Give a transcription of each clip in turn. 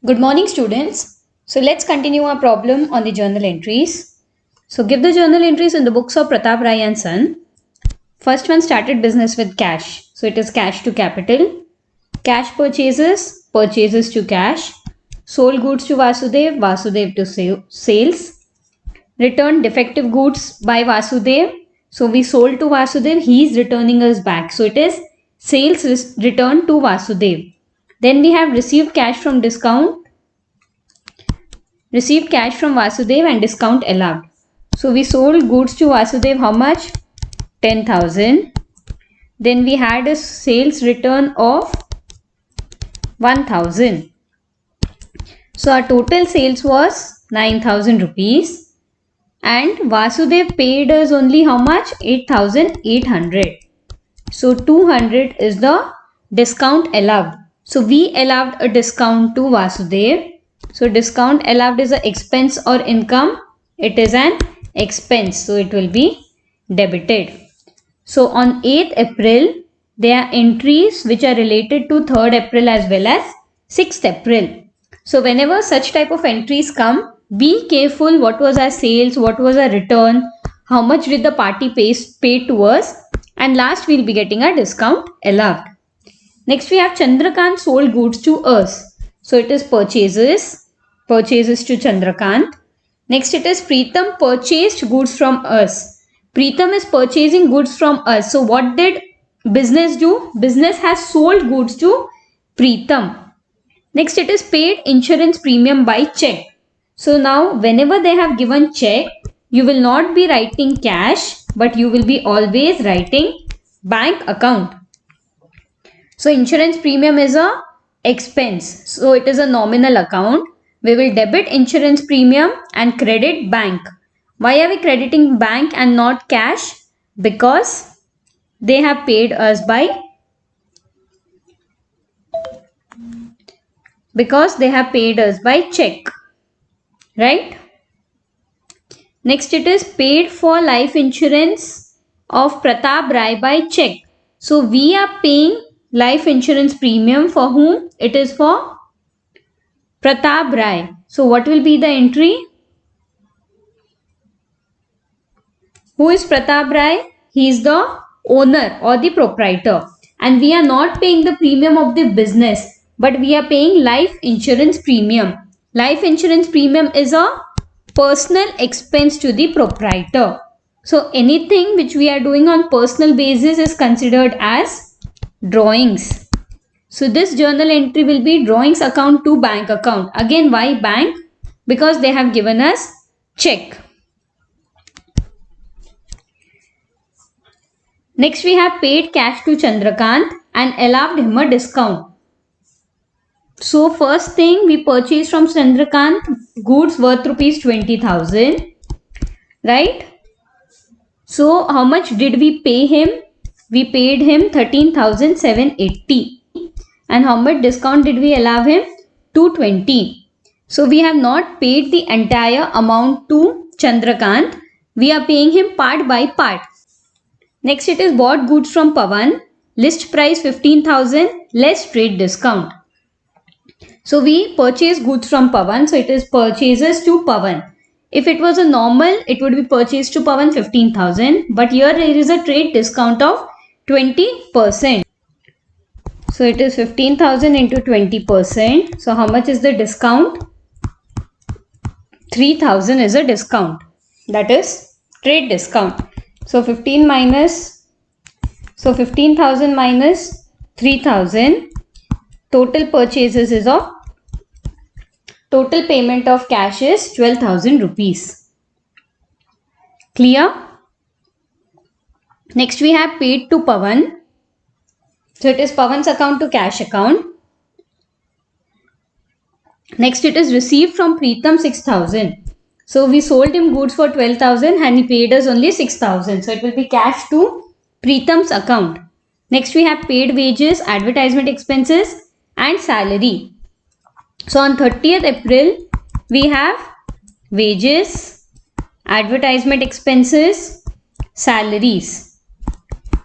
Good morning, students. So let's continue our problem on the journal entries. So give the journal entries in the books of Pratap Rai and Son. First one started business with cash. So it is cash to capital. Cash purchases, purchases to cash. Sold goods to Vasudev, Vasudev to sales. Returned defective goods by Vasudev. So we sold to Vasudev, he is returning us back. So it is sales return to Vasudev. Then we have received cash from Vasudev and discount allowed. So we sold goods to Vasudev how much? 10,000. Then we had a sales return of 1,000. So our total sales was 9,000 rupees. And Vasudev paid us only how much? 8,800. So 200 is the discount allowed. So we allowed a discount to Vasudev. So discount allowed is an expense or income. It is an expense. So it will be debited. So on 8th April, there are entries which are related to 3rd April as well as 6th April. So whenever such type of entries come, be careful what was our sales, what was our return, how much did the party pay to us, and last we will be getting a discount allowed. Next we have Chandrakant sold goods to us. So it is purchases to Chandrakant. Next it is Preetham purchased goods from us. Preetham is purchasing goods from us. So what did business do? Business has sold goods to Preetham. Next it is paid insurance premium by check. So now whenever they have given check, you will not be writing cash, but you will be always writing bank account. So insurance premium is a expense. So it is a nominal account. We will debit insurance premium and credit bank. Why are we crediting bank and not cash? Because they have paid us by check. Right? Next it is paid for life insurance of Pratap Rai by check. So we are paying life insurance premium for whom? It is for Pratap Rai. So what will be the entry? Who is Pratap Rai? He is the owner or the proprietor. And we are not paying the premium of the business, but we are paying life insurance premium. Life insurance premium is a personal expense to the proprietor. So anything which we are doing on personal basis is considered as drawings. So this journal entry will be drawings account to bank account. Again, why bank? Because they have given us check. Next we have paid cash to Chandrakant and allowed him a discount. So first thing, we purchased from Chandrakant goods worth rupees 20,000. Right? So how much did we pay him? We paid him 13,780. And how much discount did we allow him? 220. So we have not paid the entire amount to Chandrakant. We are paying him part by part. Next it is bought goods from Pawan. List price 15,000 less trade discount. So we purchase goods from Pawan. So it is purchases to Pawan. If it was a normal, it would be purchased to Pawan 15,000. But here there is a trade discount of 20%. So it is 15,000 into 20%. So how much is the discount? 3,000 is a discount. That is trade discount. So 15,000 minus 3,000. Total purchases is of total payment of cash is 12,000 rupees. Clear? Next we have paid to Pawan. So it is Pawan's account to cash account. Next it is received from Preetham 6,000. So we sold him goods for 12,000 and he paid us only 6,000. So it will be cash to Preetham's account. Next we have paid wages, advertisement expenses and salary. So on 30th April we have wages, advertisement expenses, salaries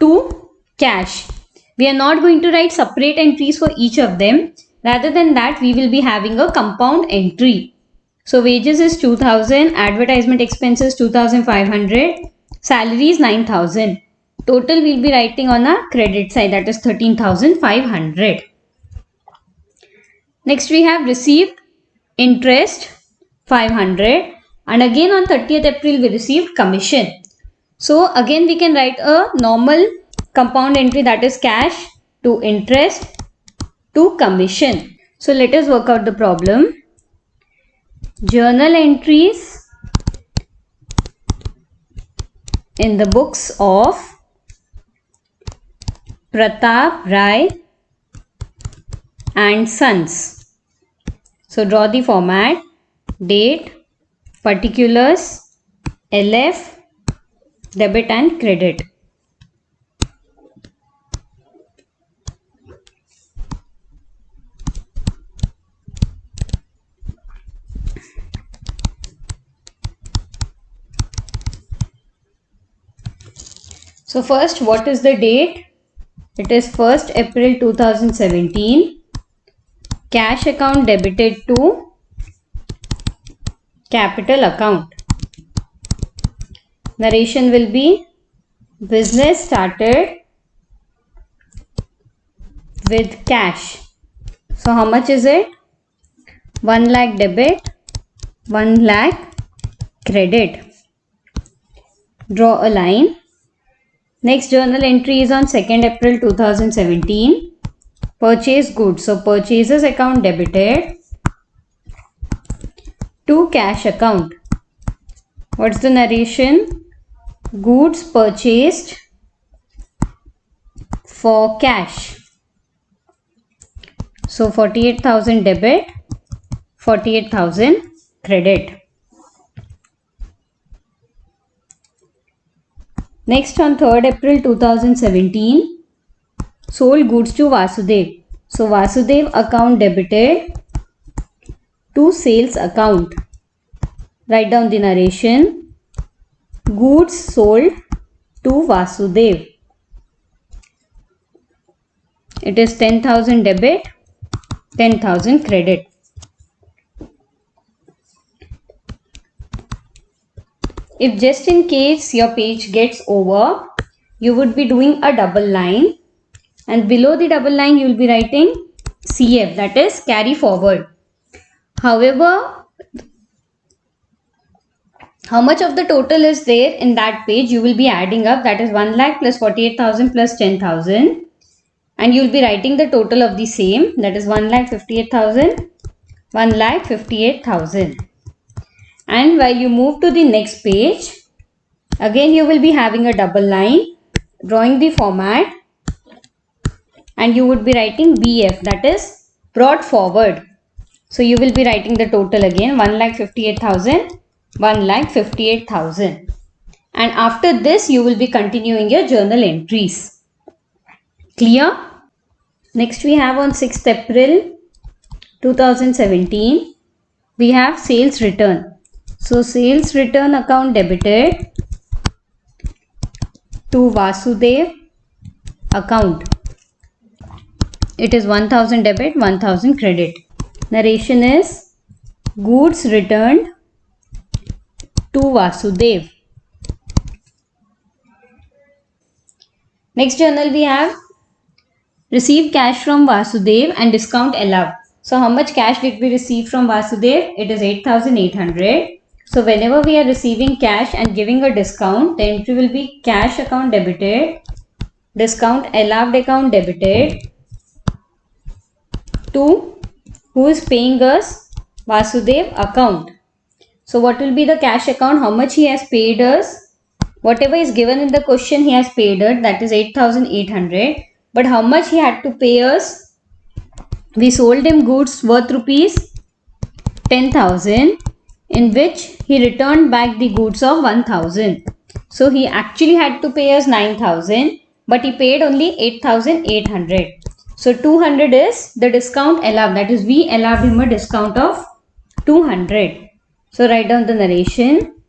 to cash. We are not going to write separate entries for each of them. Rather than that, we will be having a compound entry. So wages is 2000, advertisement expenses 2500, salary is 9000. Total we'll be writing on a credit side, that is 13,500. Next we have received interest 500, and again on 30th April we received commission. So again we can write a normal compound entry, that is cash to interest to commission. So let us work out the problem. Journal entries in the books of Pratap Rai and Sons. So draw the format: date, particulars, LF, debit and credit. So first, what is the date? It is 1st April 2017. Cash account debited to capital account. Narration will be: business started with cash. So how much is it? 1 lakh debit, 1 lakh credit. Draw a line. Next journal entry is on 2nd April 2017. Purchase goods. So purchases account debited to cash account. What's the narration? Goods purchased for cash. So 48,000 debit, 48,000 credit. Next, on 3rd April 2017, sold goods to Vasudev. So Vasudev account debited to sales account. Write down the narration: goods sold to Vasudev. It is 10,000 debit, 10,000 credit. If just in case your page gets over, you would be doing a double line, and below the double line you will be writing CF, that is carry forward. However, how much of the total is there in that page you will be adding up, that is 1 lakh plus 48,000 plus 10,000, and you will be writing the total of the same, that is 1,58,000, 1,58,000. And while you move to the next page, again you will be having a double line, drawing the format, and you would be writing BF, that is brought forward. So you will be writing the total again, 1,58,000, 1,58,000. And after this you will be continuing your journal entries. Clear? Next we have on 6th April 2017, we have sales return. So sales return account debited to Vasudev account. It is 1,000 debit, 1,000 credit. Narration is: goods returned to Vasudev. Next journal we have received cash from Vasudev and discount allowed. So how much cash did we receive from Vasudev? It is 8,800. So whenever we are receiving cash and giving a discount, the entry will be cash account debited, discount allowed account debited to who is paying us? Vasudev account. So what will be the cash account? How much he has paid us? Whatever is given in the question he has paid us, that is 8,800. But how much he had to pay us? We sold him goods worth rupees 10,000, in which he returned back the goods of 1,000. So he actually had to pay us 9,000, but he paid only 8,800. So 200 is the discount allowed, that is we allowed him a discount of 200. So write down the narration: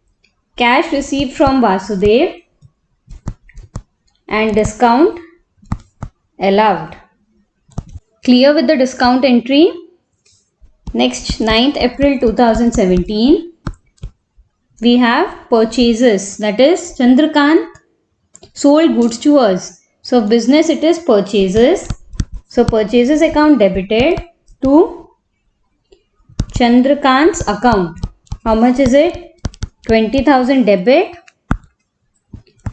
cash received from Vasudev and discount allowed. Clear with the discount entry? Next, 9th April 2017, we have purchases. That is, Chandrakant sold goods to us. So, business it is purchases. So, purchases account debited to Chandrakant's account. How much is it? 20,000 debit,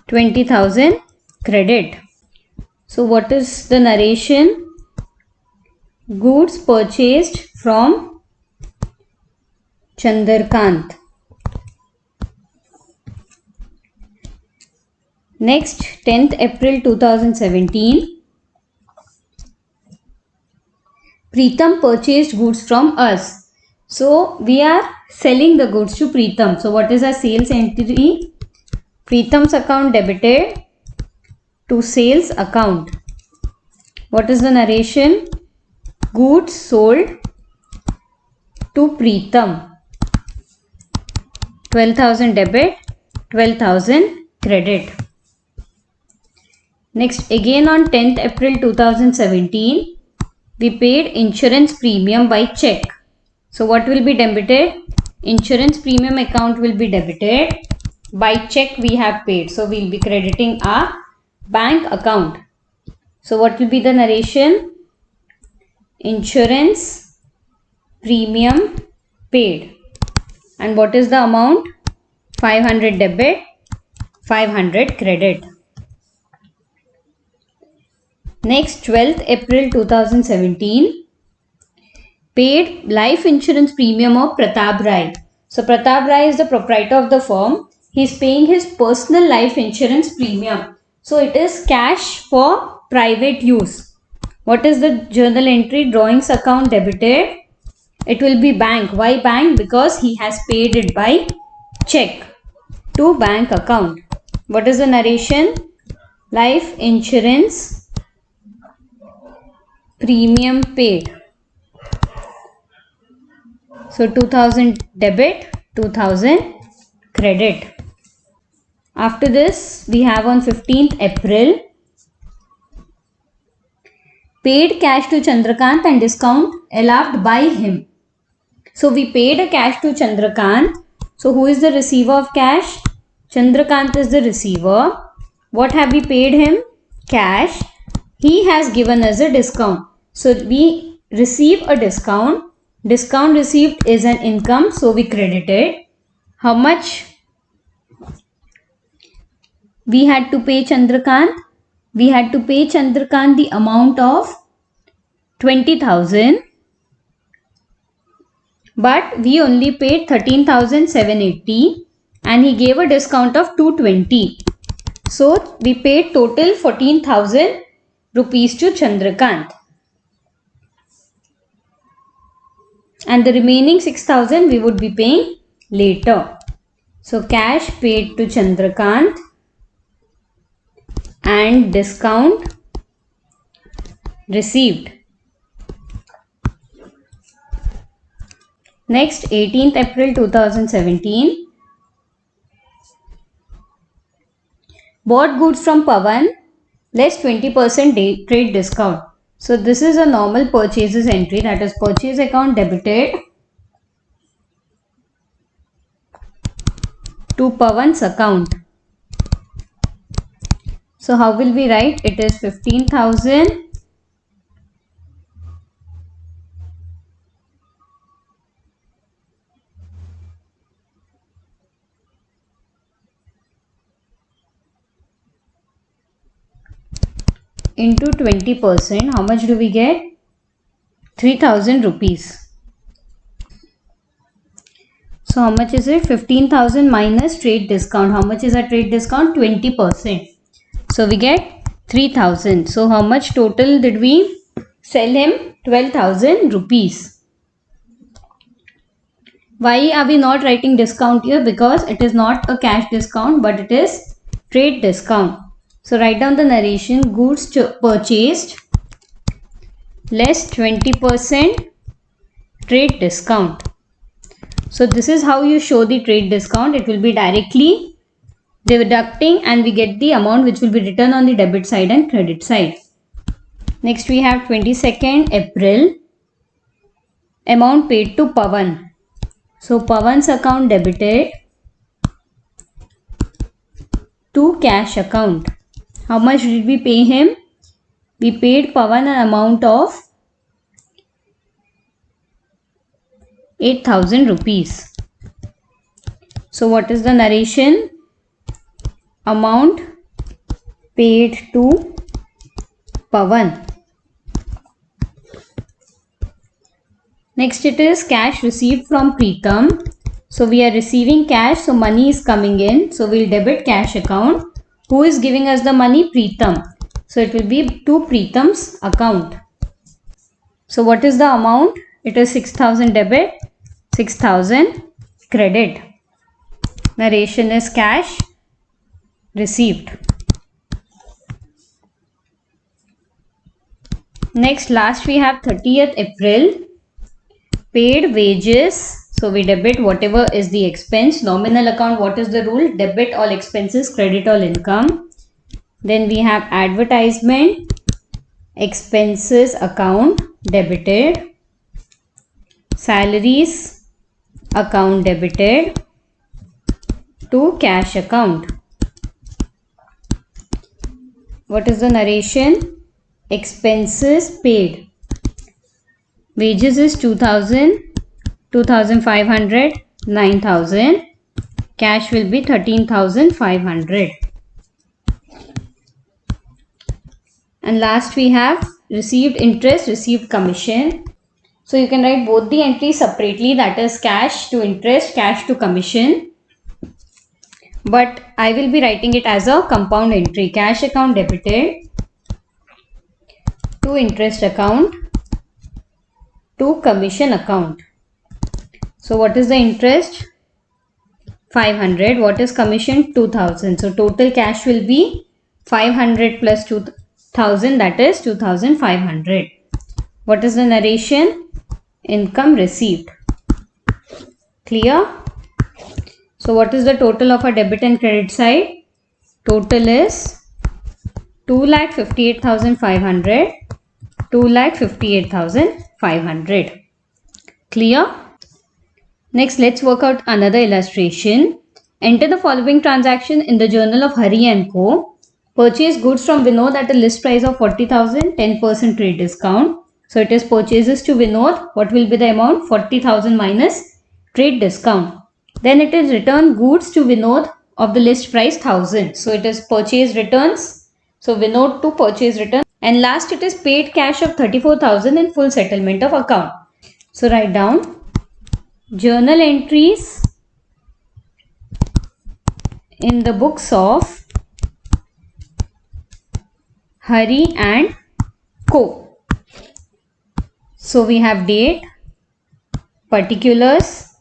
20,000 credit. So, what is the narration? Goods purchased from Chandrakant. Next, 10th April 2017, Preetham purchased goods from us. So, we are selling the goods to Preetham. So, what is our sales entry? Preetham's account debited to sales account. What is the narration? Goods sold to Preetham. 12,000 debit, 12,000 credit. Next, again on 10th April 2017, we paid insurance premium by check. So, what will be debited? Insurance premium account will be debited. By check we have paid. So, we will be crediting our bank account. So, what will be the narration? Insurance premium paid. And what is the amount? 500 debit, 500 credit. Next, 12th April 2017, paid life insurance premium of Pratap Rai. So, Pratap Rai is the proprietor of the firm. He is paying his personal life insurance premium. So, it is cash for private use. What is the journal entry? Drawings account debited. It will be bank. Why bank? Because he has paid it by check to bank account. What is the narration? Life insurance premium paid. So 2000 debit, 2000 credit. After this, we have on 15th April, paid cash to Chandrakant and discount allowed by him. So we paid a cash to Chandrakant. So who is the receiver of cash? Chandrakant is the receiver. What have we paid him? Cash. He has given us a discount. So we receive a discount. Discount received is an income. So we credit it. How much we had to pay Chandrakant? We had to pay Chandrakant the amount of 20,000. But we only paid 13,780 and he gave a discount of 220. So we paid total 14,000 rupees to Chandrakant. And the remaining 6,000 we would be paying later. So cash paid to Chandrakant and discount received. Next, 18th April 2017, bought goods from Pawan, less 20% trade discount. So this is a normal purchases entry, that is purchase account debited to Pawan's account. So how will we write? It is 15,000 into 20%. How much do we get? 3,000 rupees. So how much is it? 15,000 minus trade discount. How much is our trade discount? 20%. So we get 3,000. So how much total did we sell him? 12,000 rupees. Why are we not writing discount here? Because it is not a cash discount but it is trade discount. So write down the narration: goods purchased less 20% trade discount. So this is how you show the trade discount. It will be directly deducting and we get the amount which will be written on the debit side and credit side. Next we have 22nd April. Amount paid to Pawan. So Pawan's account debited to cash account. How much did we pay him? We paid Pawan an amount of 8,000 rupees. So what is the narration? Amount paid to Pawan. Next it is cash received from Preetham. So we are receiving cash, so money is coming in. So we'll debit cash account. Who is giving us the money? Preetham. So it will be to Preetham's account. So what is the amount? It is 6,000 debit, 6,000 credit. Narration is cash received. Next, last we have 30th April. Paid wages. So we debit whatever is the expense. Nominal account, what is the rule? Debit all expenses, credit all income. Then we have advertisement, expenses account debited. Salaries account debited to cash account. What is the narration? Expenses paid. Wages is 2,000, 2,500, 9,000. Cash will be 13,500. And last we have received interest, received commission. So you can write both the entries separately, that is cash to interest, cash to commission. But I will be writing it as a compound entry. Cash account debited to interest account to commission account. So what is the interest? 500. What is commission? 2,000. So total cash will be 500 plus 2,000, that is 2,500. What is the narration? Income received. Clear? So what is the total of a debit and credit side? Total is 2,58,500, 2,58,500. Clear? Next, let's work out another illustration. Enter the following transaction in the journal of Hari and Co. Purchase goods from Vinod at a list price of 40,000, 10% trade discount. So it is purchases to Vinod. What will be the amount? 40,000 minus trade discount. Then it is return goods to Vinod of the list price 1,000. So it is purchase returns. So Vinod to purchase return. And last it is paid cash of 34,000 in full settlement of account. So write down journal entries in the books of Hari and Co. So we have date, particulars,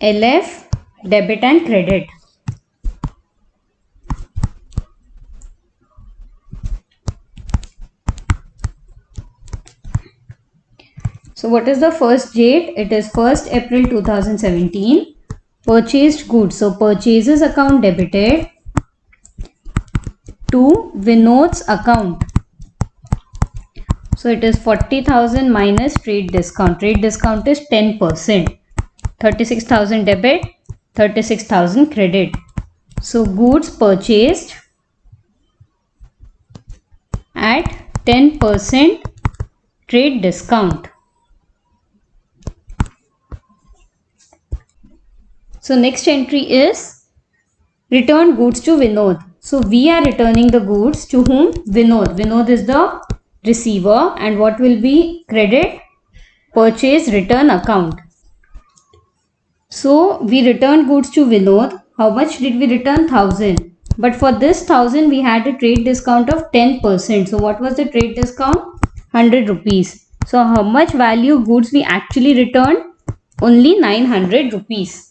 LF, debit and credit. So what is the first date? It is 1st April 2017. Purchased goods. So purchases account debited to Vinod's account. So it is 40,000 minus trade discount. Trade discount is 10%. 36,000 debit, 36,000 credit. So goods purchased at 10% trade discount. So next entry is return goods to Vinod. So we are returning the goods to whom? Vinod. Vinod is the receiver, and what will be credit? Purchase return account. So we returned goods to Vinod. How much did we return? 1,000. But for this 1,000 we had a trade discount of 10%. So what was the trade discount? 100 rupees. So how much value goods we actually returned? Only 900 rupees.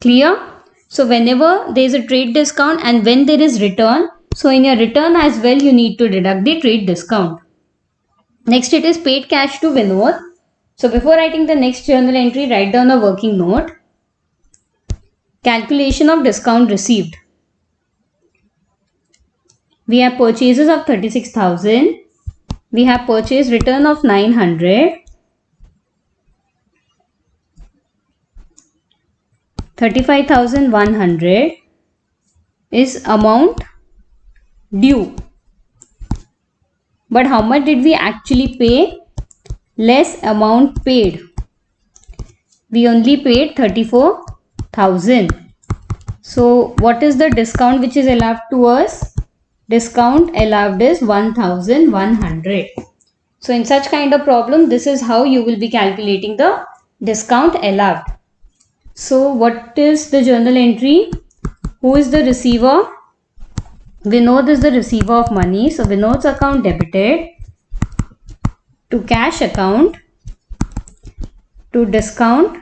Clear? So whenever there is a trade discount and when there is return, so in your return as well you need to deduct the trade discount. Next it is paid cash to Vinod. So before writing the next journal entry, write down a working note. Calculation of discount received. We have purchases of 36,000 we have purchase return of 900, 35,100 is amount due. But how much did we actually pay? Less amount paid. We only paid 34,000. So what is the discount which is allowed to us? Discount allowed is 1,100. So in such kind of problem, this is how you will be calculating the discount allowed. So what is the journal entry? Who is the receiver? Vinod is the receiver of money. So Vinod's account debited to cash account to discount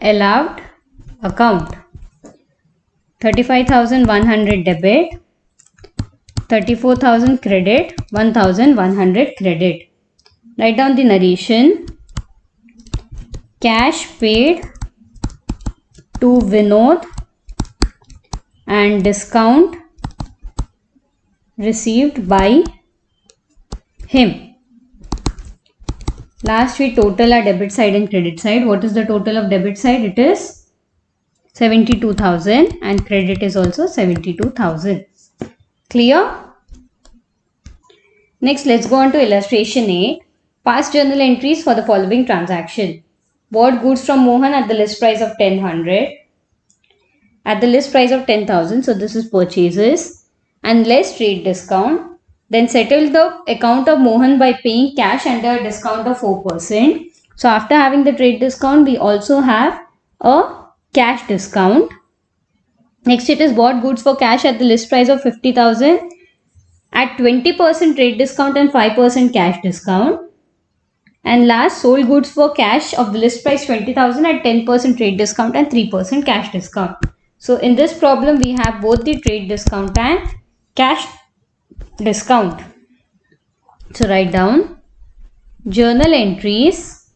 allowed account. 35,100 debit, 34,000 credit, 1,100 credit. Write down the narration. Cash paid to Vinod and discount received by him. Last we total our debit side and credit side. What is the total of debit side? It is 72,000 and credit is also 72,000. Clear? Next, let's go on to illustration 8. Past journal entries for the following transaction. Bought goods from Mohan at the list price of 10,100. At the list price of 10,000. So this is purchases and less trade discount. Then settled the account of Mohan by paying cash under a discount of 4%. So after having the trade discount, we also have a cash discount. Next, it is bought goods for cash at the list price of 50,000 at 20% trade discount and 5% cash discount. And last, sold goods for cash of the list price 20,000 at 10% trade discount and 3% cash discount. So in this problem, we have both the trade discount and cash discount. So write down journal entries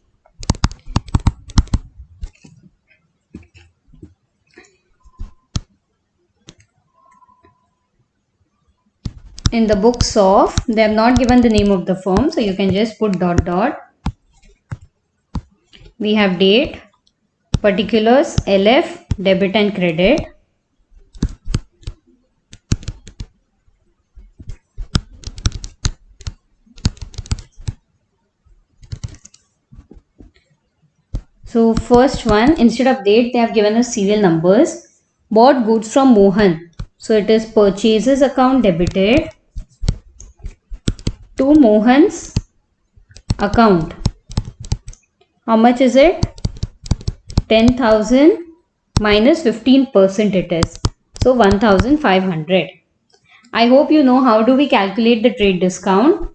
in the books of, they have not given the name of the firm, so you can just put dot dot. We have date, particulars, LF, debit and credit. So first one, instead of date, they have given us serial numbers. Bought goods from Mohan. So it is purchases account debited to Mohan's account. How much is it? 10,000 minus 15% it is. So 1,500. I hope you know how do we calculate the trade discount.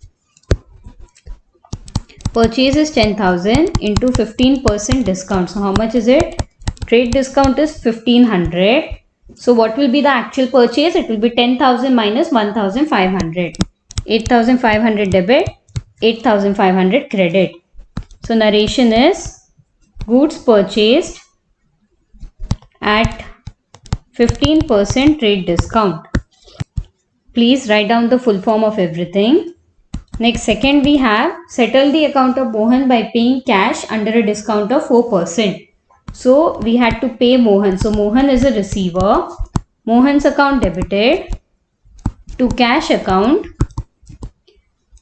Purchase is 10,000 into 15% discount. So how much is it? Trade discount is 1,500. So what will be the actual purchase? It will be 10,000 minus 1,500. 8,500 debit, 8,500 credit. So narration is goods purchased at 15% trade discount. Please write down the full form of everything. Next, second we have settle the account of Mohan by paying cash under a discount of 4%. So we had to pay Mohan. So Mohan is a receiver. Mohan's account debited to cash account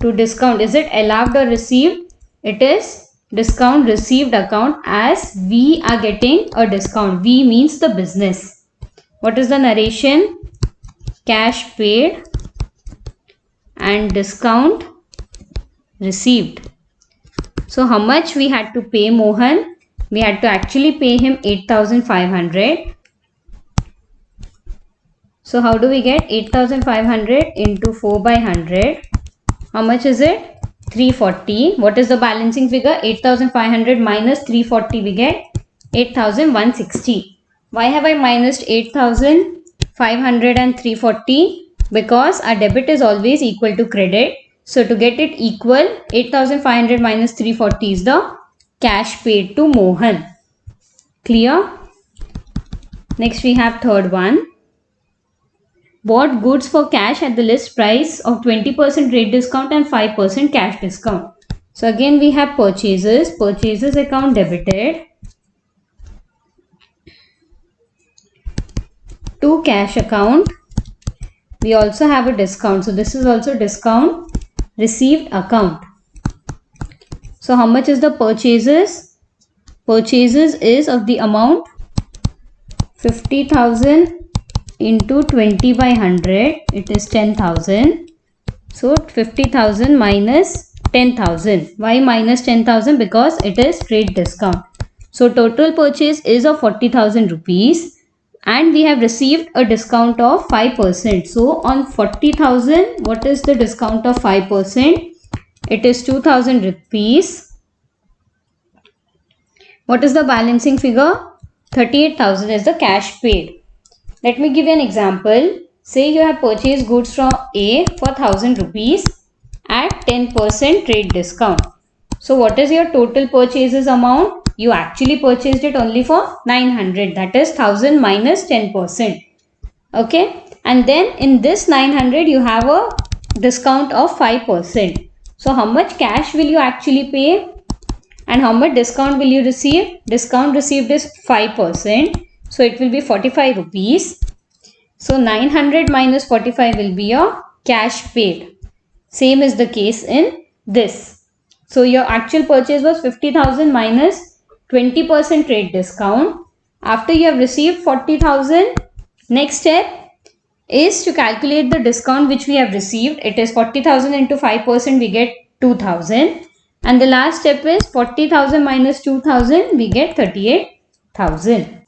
to discount. Is it allowed or received? It is discount received account as we are getting a discount. We means the business. What is the narration? Cash paid and discount received. So how much we had to pay Mohan? We had to actually pay him 8,500. So how do we get 8,500 into 4 by 100? How much is it? 340. What is the balancing figure? 8,500 minus 340 we get 8,160. Why have I minused 8,500 and 340? Because our debit is always equal to credit. So to get it equal, 8,500 minus 340 is the cash paid to Mohan. Clear? Next we have third one. bought goods for cash at the list price of 20% rate discount and 5% cash discount. So again we have purchases. Purchases account debited to cash account. We also have a discount. So this is also discount received account. So how much is the purchases? Purchases is of the amount 50,000 into 20 by 100. It is 10,000. So 50,000 minus 10,000. Why minus 10,000? Because it is trade discount. So total purchase is of 40,000 rupees and we have received a discount of 5%. So on 40,000, what is the discount of 5%? It is 2,000 rupees. What is the balancing figure? 38,000 is the cash paid. Let me give you an example. Say you have purchased goods from A for 1,000 rupees at 10% trade discount. So what is your total purchases amount? You actually purchased it only for 900. That is 1,000 minus 10%. Okay. And then in this 900 you have a discount of 5%. So how much cash will you actually pay? And how much discount will you receive? Discount received is 5%. So it will be 45 rupees. So 900 minus 45 will be your cash paid. Same is the case in this. So your actual purchase was 50,000 minus 20% trade discount. After you have received 40,000, next step is to calculate the discount which we have received. It is 40,000 into 5%, we get 2,000. And the last step is 40,000 minus 2,000, we get 38,000.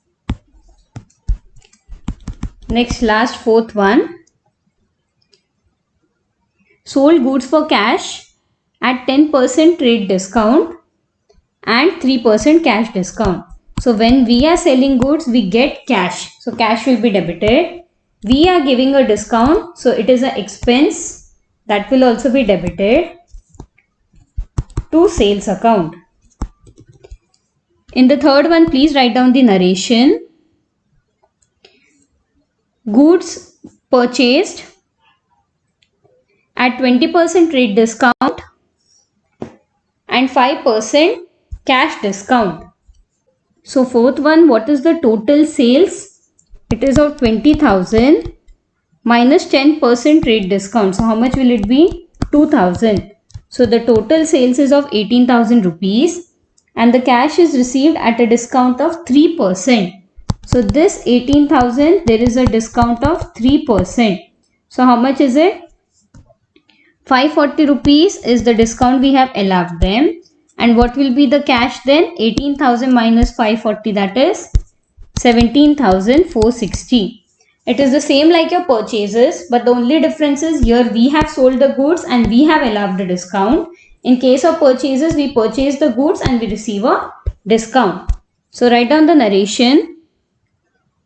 Next, last, fourth one. Sold goods for cash at 10% trade discount and 3% cash discount. So when we are selling goods, we get cash. So cash will be debited. We are giving a discount. So it is an expense that will also be debited to sales account. In the third one, please write down the narration. Goods purchased at 20% trade discount and 5% cash discount. So fourth one, what is the total sales? It is of 20,000 minus 10% trade discount. So how much will it be? 2,000. So the total sales is of 18,000 rupees and the cash is received at a discount of 3%. So this 18,000, there is a discount of 3%. So how much is it? 540 rupees is the discount we have allowed them. And what will be the cash then? 18,000 minus 540, that is 17,460. It is the same like your purchases, but the only difference is here we have sold the goods and we have allowed the discount. In case of purchases, we purchase the goods and we receive a discount. So write down the narration.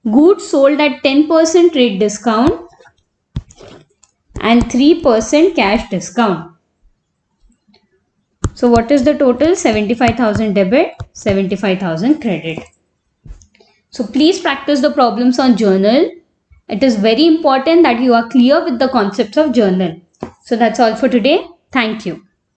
Goods sold at 10% trade discount and 3% cash discount. So what is the total? 75,000 debit, 75,000 credit. So please practice the problems on journal. It is very important that you are clear with the concepts of journal. So that's all for today. Thank you.